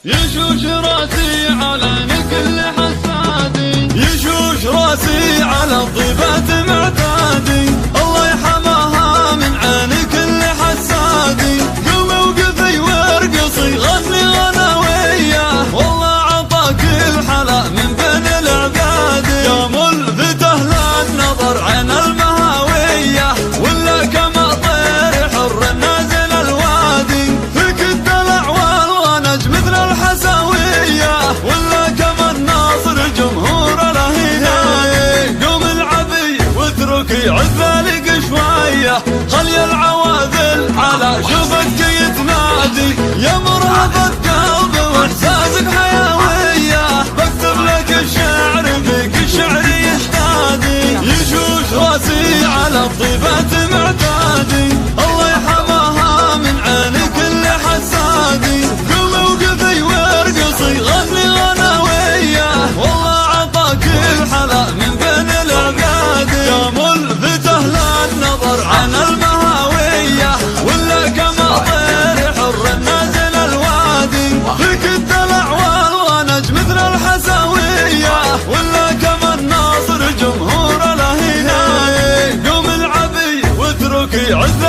يشوش راسي على كل حسادي، يشوش راسي على الطيبات معتادي، الله يحماها من عين كل حسادي. قومي وقفي وارقصي غني انا وياه، والله عطاك الحلا من بين العباد. يا ملفتة للنظر عين المهاوية، ولا كما طير حر نازل الوادي. فيك الدلع والغنج مثل الحساوية، ولا كما الناصر جمهور الهداية. قوم العبي واتركي عذبالك شوية، خلي العواذل على شوفك يتنادي. يا مرهف القلب واحساسك حيوية، بكتب لك الشعر فيك الشعر يهتادي. يشوش راسي على الطيبات معتادي، الله يحماها من عين كل حسادي. قومي وقفي وارقصي غني انا وياه، والله عطاك الحلا من بين العباد. يا ملفتة للنظر عن المهاوية، ولا كما طير حر نازل الوادي. فيك الدلع والغنج مثل الحساوية، ولا كما الناصر جمهور الهداية. قوم العبي واتركي عذبالك